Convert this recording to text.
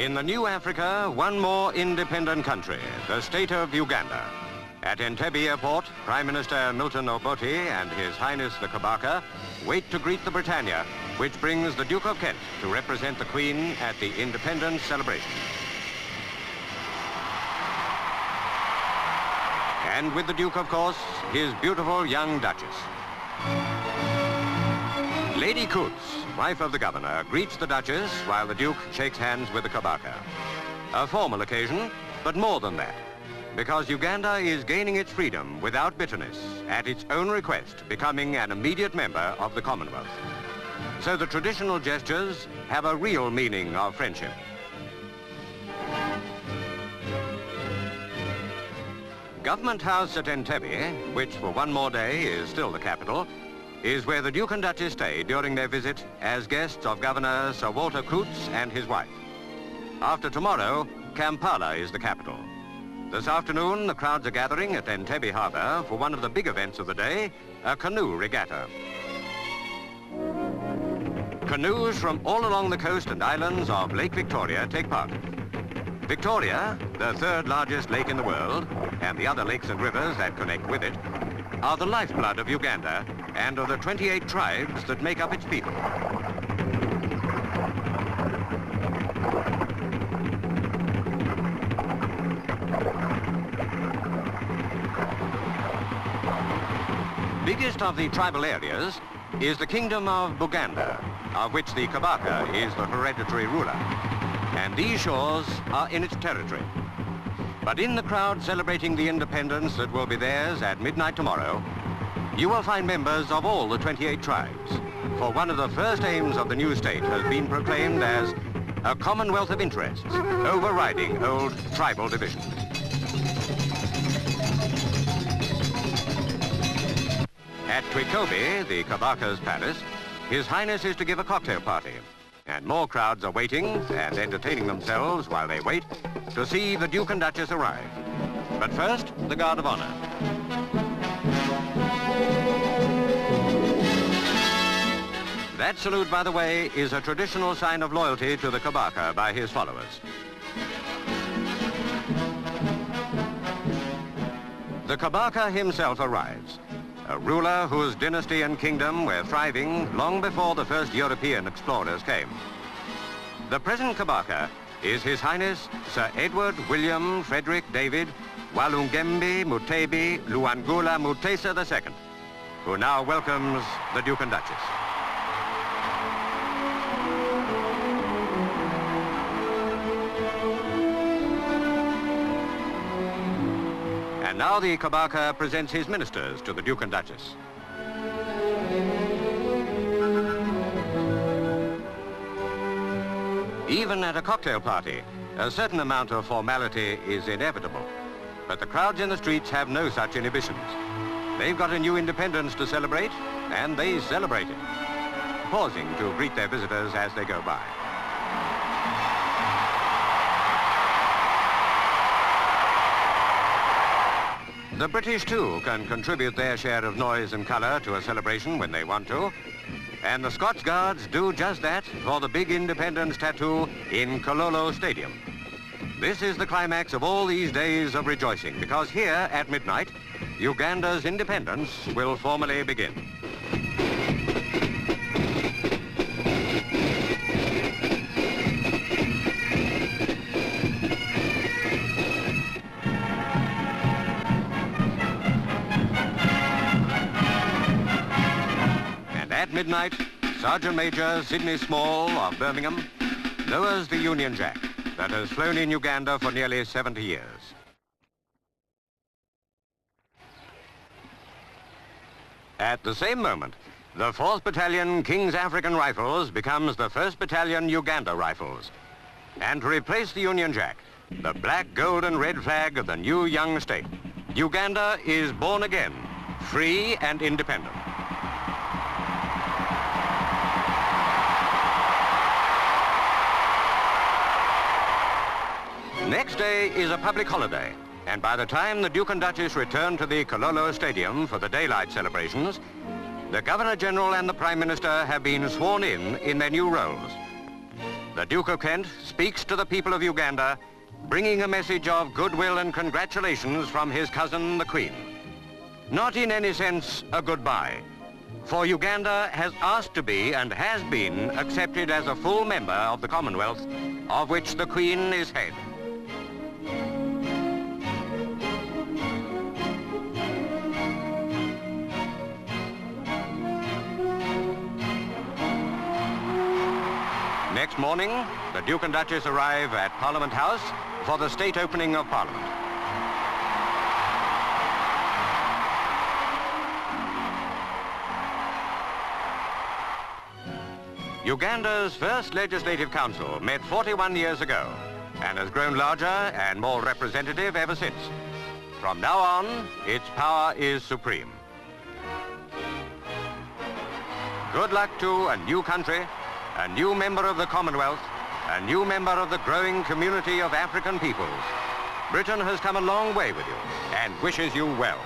In the new Africa, one more independent country, the state of Uganda. At Entebbe Airport, Prime Minister Milton Obote and His Highness the Kabaka wait to greet the Britannia, which brings the Duke of Kent to represent the Queen at the independence celebration. And with the Duke, of course, his beautiful young Duchess. Lady Coutts, wife of the Governor, greets the Duchess while the Duke shakes hands with the Kabaka. A formal occasion, but more than that, because Uganda is gaining its freedom without bitterness, at its own request, becoming an immediate member of the Commonwealth. So the traditional gestures have a real meaning of friendship. Government House at Entebbe, which for one more day is still the capital, is where the Duke and Duchess stay during their visit as guests of Governor Sir Walter Coutts and his wife. After tomorrow, Kampala is the capital. This afternoon, the crowds are gathering at Entebbe Harbour for one of the big events of the day, a canoe regatta. Canoes from all along the coast and islands of Lake Victoria take part. Victoria, the third largest lake in the world, and the other lakes and rivers that connect with it, are the lifeblood of Uganda and of the 28 tribes that make up its people. Biggest of the tribal areas is the Kingdom of Buganda, of which the Kabaka is the hereditary ruler. And these shores are in its territory. But in the crowd celebrating the independence that will be theirs at midnight tomorrow, you will find members of all the 28 tribes. For one of the first aims of the new state has been proclaimed as a commonwealth of interests, overriding old tribal divisions. At Twikobi, the Kabaka's palace, His Highness is to give a cocktail party. And more crowds are waiting and entertaining themselves while they wait to see the Duke and Duchess arrive. But first, the Guard of Honor. That salute, by the way, is a traditional sign of loyalty to the Kabaka by his followers. The Kabaka himself arrives, a ruler whose dynasty and kingdom were thriving long before the first European explorers came. The present Kabaka is His Highness Sir Edward William Frederick David Walungembi Mutebi Luangula Mutesa II, who now welcomes the Duke and Duchess. And now the Kabaka presents his ministers to the Duke and Duchess. Even at a cocktail party, a certain amount of formality is inevitable. But the crowds in the streets have no such inhibitions. They've got a new independence to celebrate, and they celebrate it, pausing to greet their visitors as they go by. The British, too, can contribute their share of noise and colour to a celebration when they want to. And the Scots Guards do just that for the big independence tattoo in Kololo Stadium. This is the climax of all these days of rejoicing, because here at midnight, Uganda's independence will formally begin. At midnight, Sergeant Major Sidney Small of Birmingham lowers the Union Jack that has flown in Uganda for nearly 70 years. At the same moment, the 4th Battalion King's African Rifles becomes the 1st Battalion Uganda Rifles. And to replace the Union Jack, the black, gold and red flag of the new young state, Uganda is born again, free and independent. Next day is a public holiday, and by the time the Duke and Duchess return to the Kololo Stadium for the daylight celebrations, the Governor-General and the Prime Minister have been sworn in their new roles. the Duke of Kent speaks to the people of Uganda, bringing a message of goodwill and congratulations from his cousin, the Queen. Not in any sense a goodbye, for Uganda has asked to be and has been accepted as a full member of the Commonwealth, of which the Queen is head. Next morning, the Duke and Duchess arrive at Parliament House for the state opening of Parliament. Uganda's first Legislative Council met 41 years ago and has grown larger and more representative ever since. From now on, its power is supreme. Good luck to a new country, a new member of the Commonwealth, a new member of the growing community of African peoples. Britain has come a long way with you and wishes you well.